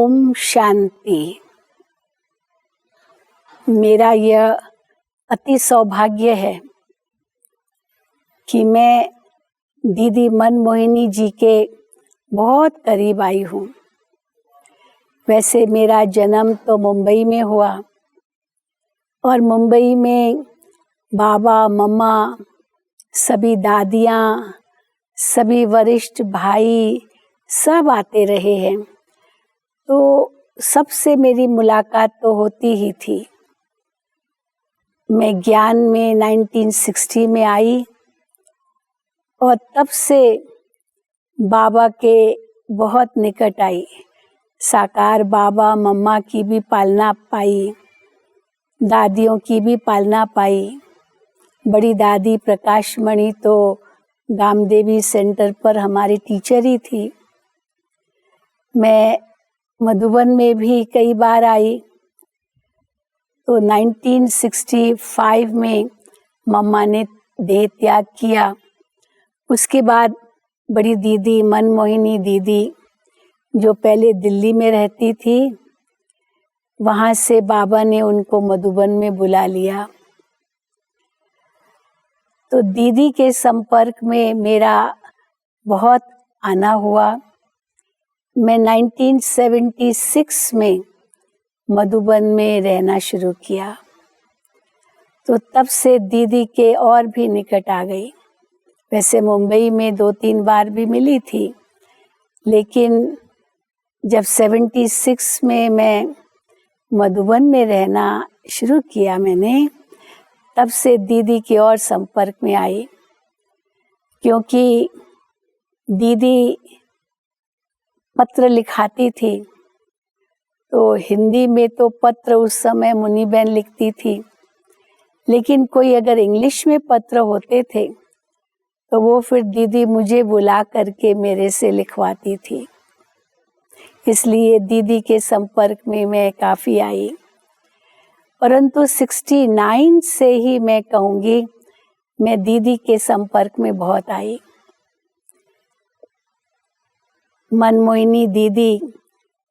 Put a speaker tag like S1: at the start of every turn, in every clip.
S1: ओम शांति। मेरा यह अति सौभाग्य है कि मैं दीदी मनमोहिनी जी के बहुत करीब आई हूँ। वैसे मेरा जन्म तो मुंबई में हुआ और मुंबई में बाबा मम्मा, सभी दादियाँ, सभी वरिष्ठ भाई सब आते रहे हैं, तो सबसे मेरी मुलाकात तो होती ही थी। मैं ज्ञान में 1960 में आई और तब से बाबा के बहुत निकट आई। साकार बाबा मम्मा की भी पालना पाई, दादियों की भी पालना पाई। बड़ी दादी प्रकाशमणि तो गामदेवी सेंटर पर हमारी टीचर ही थी। मैं मधुबन में भी कई बार आई, तो 1965 में मम्मा ने देह त्याग किया। उसके बाद बड़ी दीदी मनमोहिनी दीदी, जो पहले दिल्ली में रहती थी, वहाँ से बाबा ने उनको मधुबन में बुला लिया। तो दीदी के संपर्क में मेरा बहुत आना हुआ। मैं 1976 में मधुबन में रहना शुरू किया, तो तब से दीदी के और भी निकट आ गई। वैसे मुंबई में 2-3 बार भी मिली थी, लेकिन जब 76 में मैं मधुबन में रहना शुरू किया मैंने, तब से दीदी के और संपर्क में आई। क्योंकि दीदी पत्र लिखाती थी, तो हिंदी में तो पत्र उस समय मुन्नी बहन लिखती थी, लेकिन कोई अगर इंग्लिश में पत्र होते थे तो वो फिर दीदी मुझे बुला करके मेरे से लिखवाती थी। इसलिए दीदी के संपर्क में मैं काफ़ी आई। परंतु 69 से ही मैं कहूँगी मैं दीदी के संपर्क में बहुत आई। मनमोहिनी दीदी,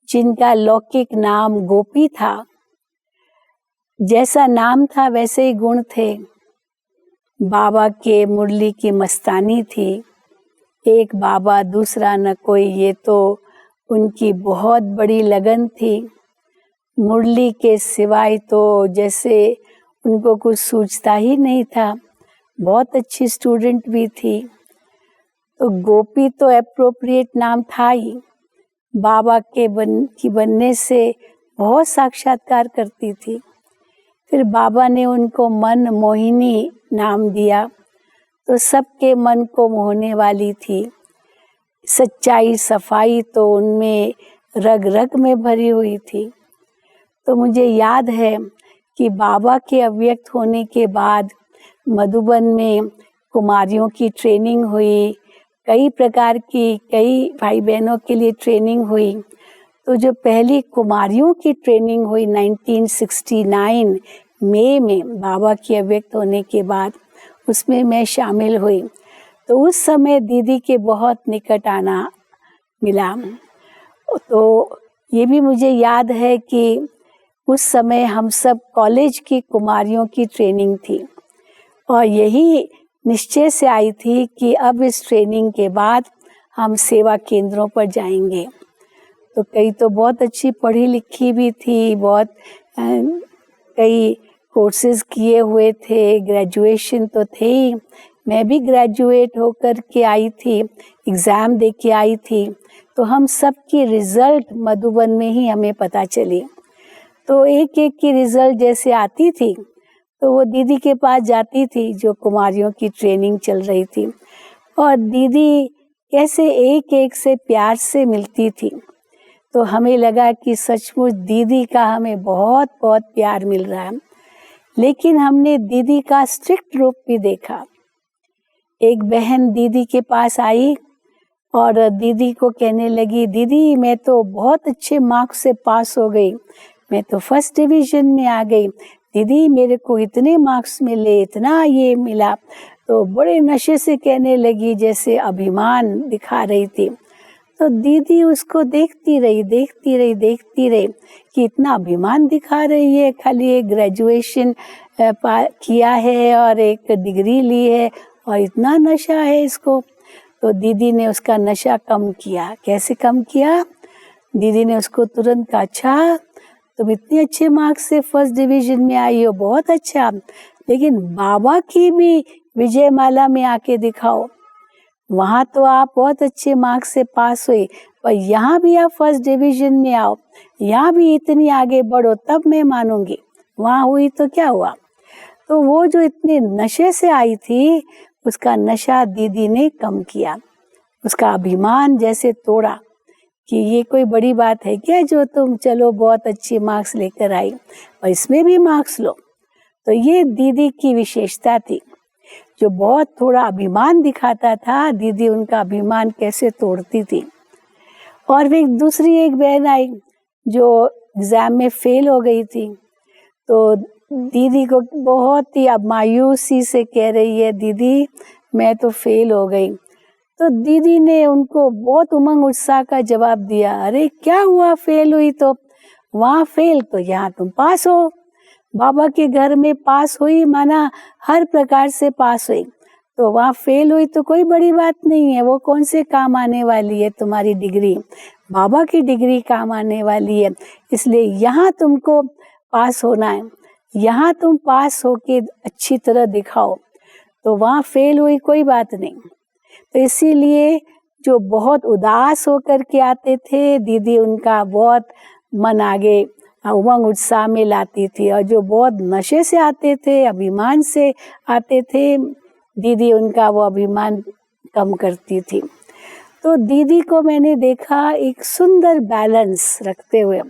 S1: जिनका लौकिक नाम गोपी था, जैसा नाम था वैसे ही गुण थे। बाबा के मुरली की मस्तानी थी। एक बाबा दूसरा न कोई, ये तो उनकी बहुत बड़ी लगन थी। मुरली के सिवाय तो जैसे उनको कुछ सूझता ही नहीं था। बहुत अच्छी स्टूडेंट भी थी। तो गोपी तो एप्रोप्रिएट नाम था ही। बाबा के बनने से बहुत साक्षात्कार करती थी। फिर बाबा ने उनको मन मोहिनी नाम दिया, तो सबके मन को मोहने वाली थी। सच्चाई सफाई तो उनमें रग रग में भरी हुई थी। तो मुझे याद है कि बाबा के अव्यक्त होने के बाद मधुबन में कुमारियों की ट्रेनिंग हुई, कई प्रकार की कई भाई बहनों के लिए ट्रेनिंग हुई। तो जो पहली कुमारियों की ट्रेनिंग हुई 1969 मई में बाबा के अव्यक्त होने के बाद, उसमें मैं शामिल हुई। तो उस समय दीदी के बहुत निकट आना मिला। तो ये भी मुझे याद है कि उस समय हम सब कॉलेज की कुमारियों की ट्रेनिंग थी और यही निश्चय से आई थी कि अब इस ट्रेनिंग के बाद हम सेवा केंद्रों पर जाएंगे। तो कई तो बहुत अच्छी पढ़ी लिखी भी थी, बहुत कई कोर्सेज किए हुए थे, ग्रेजुएशन तो थे ही। मैं भी ग्रेजुएट होकर के आई थी, एग्ज़ाम दे के आई थी। तो हम सब की रिज़ल्ट मधुबन में ही हमें पता चली। तो एक एक की रिज़ल्ट जैसे आती थी, तो वो दीदी के पास जाती थी जो कुमारियों की ट्रेनिंग चल रही थी, और दीदी कैसे एक एक से प्यार से मिलती थी। तो हमें लगा कि सचमुच दीदी का हमें बहुत बहुत प्यार मिल रहा है। लेकिन हमने दीदी का स्ट्रिक्ट रूप भी देखा। एक बहन दीदी के पास आई और दीदी को कहने लगी, दीदी मैं तो बहुत अच्छे मार्क्स से पास हो गई, मैं तो फर्स्ट डिवीज़न में आ गई, दीदी मेरे को इतने मार्क्स मिले, इतना ये मिला। तो बड़े नशे से कहने लगी, जैसे अभिमान दिखा रही थी। तो दीदी उसको देखती रही कि इतना अभिमान दिखा रही है, खाली एक ग्रेजुएशन किया है और एक डिग्री ली है और इतना नशा है इसको। तो दीदी ने उसका नशा कम किया। कैसे कम किया? दीदी ने उसको तुरंत कहा, अच्छा तुम इतने अच्छे मार्क्स से फर्स्ट डिवीजन में आई हो, बहुत अच्छा, लेकिन बाबा की भी विजयमाला में आके दिखाओ। वहाँ तो आप बहुत अच्छे मार्क्स से पास हुए, पर यहाँ भी आप फर्स्ट डिवीजन में आओ, यहाँ भी इतनी आगे बढ़ो, तब मैं मानूंगी। वहाँ हुई तो क्या हुआ? तो वो जो इतने नशे से आई थी, उसका नशा दीदी ने कम किया, उसका अभिमान जैसे तोड़ा कि ये कोई बड़ी बात है क्या जो तुम चलो बहुत अच्छे मार्क्स लेकर आई और इसमें भी मार्क्स लो। तो ये दीदी की विशेषता थी, जो बहुत थोड़ा अभिमान दिखाता था, दीदी उनका अभिमान कैसे तोड़ती थी। और फिर दूसरी एक बहन आई जो एग्ज़ाम में फेल हो गई थी, तो दीदी को बहुत ही अब मायूसी से कह रही है, दीदी मैं तो फेल हो गई। तो दीदी ने उनको बहुत उमंग उत्साह का जवाब दिया, अरे क्या हुआ, फेल हुई तो वहाँ फेल, तो यहाँ तुम पास हो। बाबा के घर में पास हुई माना हर प्रकार से पास हुई, तो वहाँ फेल हुई तो कोई बड़ी बात नहीं है, वो कौन से काम आने वाली है तुम्हारी डिग्री, बाबा की डिग्री काम आने वाली है, इसलिए यहाँ तुमको पास होना है, यहाँ तुम पास होके अच्छी तरह दिखाओ। तो वहाँ फेल हुई कोई बात नहीं। तो इसीलिए जो बहुत उदास होकर के आते थे, दीदी उनका बहुत मन आगे उमंग उत्साह में लाती थी, और जो बहुत नशे से आते थे, अभिमान से आते थे, दीदी उनका वो अभिमान कम करती थी। तो दीदी को मैंने देखा एक सुंदर बैलेंस रखते हुए,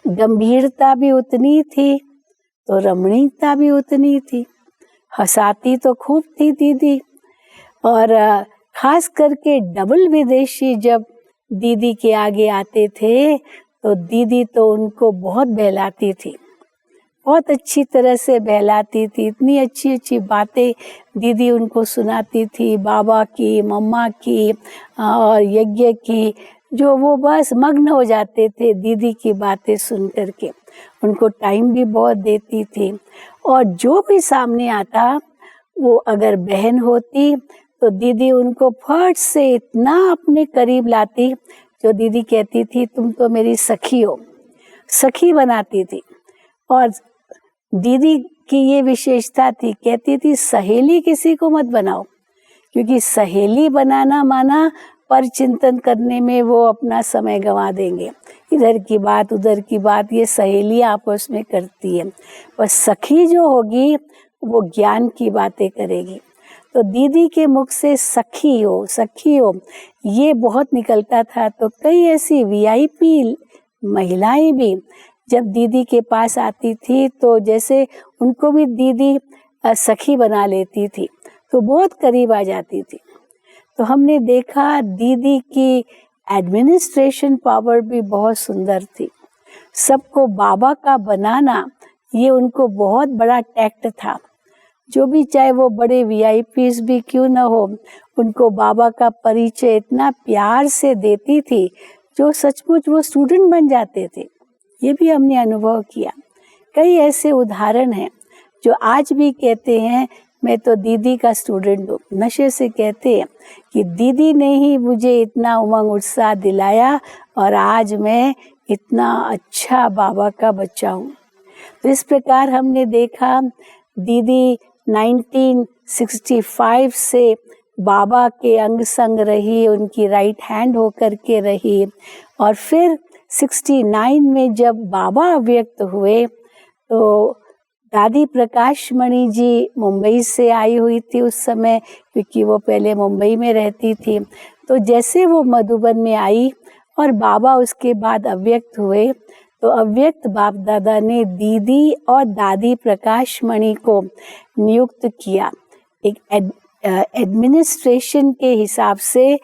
S1: गंभीरता भी उतनी थी तो रमणीकता भी उतनी थी, हंसाती तो खूब थी दीदी, और खास करके डबल विदेशी जब दीदी के आगे आते थे तो दीदी तो उनको बहुत बहलाती थी, बहुत अच्छी तरह से बहलाती थी, इतनी अच्छी अच्छी बातें दीदी उनको सुनाती थी, बाबा की, मम्मा की और यज्ञ की, जो वो बस मग्न हो जाते थे दीदी की बातें सुन करके। उनको टाइम भी बहुत देती थी, और जो भी सामने आता, वो अगर बहन होती तो दीदी उनको फट से इतना अपने करीब लाती, जो दीदी कहती थी तुम तो मेरी सखी हो, सखी बनाती थी। और दीदी की ये विशेषता थी, कहती थी सहेली किसी को मत बनाओ, क्योंकि सहेली बनाना माना पर चिंतन करने में वो अपना समय गंवा देंगे, इधर की बात उधर की बात, ये सहेलियाँ आपस में करती है। पर सखी जो होगी वो ज्ञान की बातें करेगी। तो दीदी के मुख से सखी हो ये बहुत निकलता था। तो कई ऐसी वीआईपी महिलाएं भी जब दीदी के पास आती थी तो जैसे उनको भी दीदी सखी बना लेती थी, तो बहुत करीब आ जाती थी। तो हमने देखा दीदी की एडमिनिस्ट्रेशन पावर भी बहुत सुंदर थी, सबको बाबा का बनाना ये उनको बहुत बड़ा टैक्ट था। जो भी चाहे वो बड़े वीआईपीज भी क्यों न हो, उनको बाबा का परिचय इतना प्यार से देती थी, जो सचमुच वो स्टूडेंट बन जाते थे। ये भी हमने अनुभव किया। कई ऐसे उदाहरण हैं जो आज भी कहते हैं मैं तो दीदी का स्टूडेंट हूँ, नशे से कहते हैं कि दीदी ने ही मुझे इतना उमंग उत्साह दिलाया और आज मैं इतना अच्छा बाबा का बच्चा हूँ। तो इस प्रकार हमने देखा दीदी 1965 से बाबा के अंग संग रही, उनकी राइट हैंड होकर के रही, और फिर 69 में जब बाबा अव्यक्त हुए तो दादी प्रकाश मणि जी मुंबई से आई हुई थी उस समय, क्योंकि वो पहले मुंबई में रहती थी। तो जैसे वो मधुबन में आई और बाबा उसके बाद अव्यक्त हुए, तो अव्यक्त बाप दादा ने दीदी और दादी प्रकाश मणि को नियुक्त किया एक एडमिनिस्ट्रेशन के हिसाब से,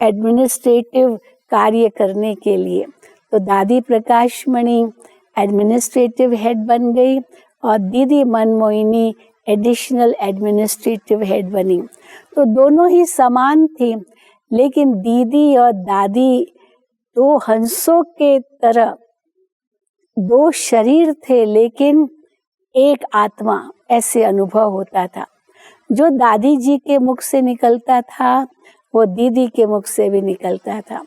S1: एडमिनिस्ट्रेटिव कार्य करने के लिए। तो दादी प्रकाश मणि एडमिनिस्ट्रेटिव हेड बन गई और दीदी मनमोहिनी एडिशनल एडमिनिस्ट्रेटिव हेड बनी। तो दोनों ही समान थी, लेकिन दीदी और दादी दो हंसों के तरह दो शरीर थे, लेकिन एक आत्मा, ऐसे अनुभव होता था। जो दादी जी के मुख से निकलता था वो दीदी के मुख से भी निकलता था।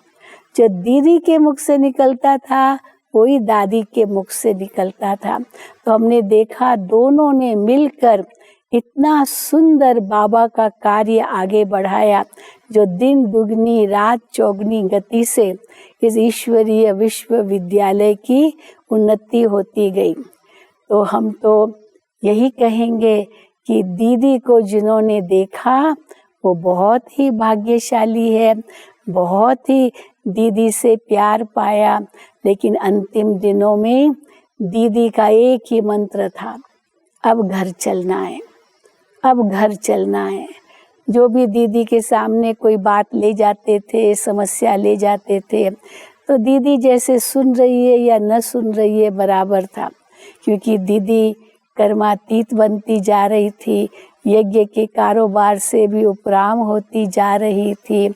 S1: जो दीदी के मुख से निकलता था वही दादी के मुख से निकलता था। तो हमने देखा दोनों ने मिलकर इतना सुंदर बाबा का कार्य आगे बढ़ाया, जो दिन दुगनी रात चौगनी गति से इस ईश्वरीय विश्वविद्यालय की उन्नति होती गई। तो हम तो यही कहेंगे कि दीदी को जिन्होंने देखा वो बहुत ही भाग्यशाली है, बहुत ही दीदी से प्यार पाया। लेकिन अंतिम दिनों में दीदी का एक ही मंत्र था, अब घर चलना है, अब घर चलना है। जो भी दीदी के सामने कोई बात ले जाते थे, समस्या ले जाते थे, तो दीदी जैसे सुन रही है या न सुन रही है बराबर था, क्योंकि दीदी कर्मातीत बनती जा रही थी, यज्ञ के कारोबार से भी उपराम होती जा रही थी।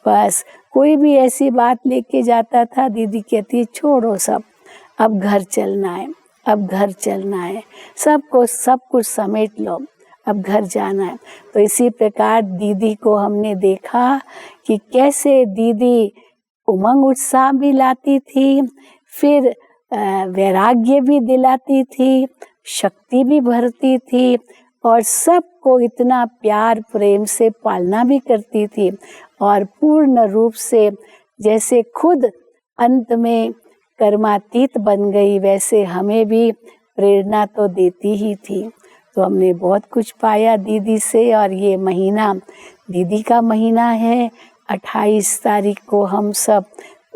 S1: बस कोई भी ऐसी बात लेके जाता था, दीदी कहती छोड़ो सब, अब घर चलना है, अब घर चलना है, सबको सब कुछ समेट लो, अब घर जाना है। तो इसी प्रकार दीदी को हमने देखा कि कैसे दीदी उमंग उत्साह भी लाती थी, फिर वैराग्य भी दिलाती थी, शक्ति भी भरती थी, और सबको इतना प्यार प्रेम से पालना भी करती थी। और पूर्ण रूप से जैसे खुद अंत में कर्मातीत बन गई, वैसे हमें भी प्रेरणा तो देती ही थी। तो हमने बहुत कुछ पाया दीदी से। और ये महीना दीदी का महीना है। 28 तारीख को हम सब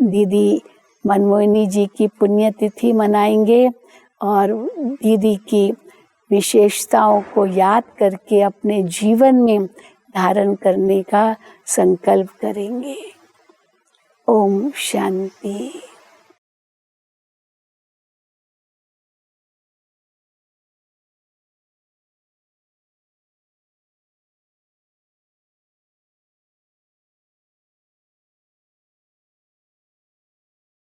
S1: दीदी मनमोहिनी जी की पुण्यतिथि मनाएंगे और दीदी की विशेषताओं को याद करके अपने जीवन में धारण करने का संकल्प करेंगे। ओम शांति।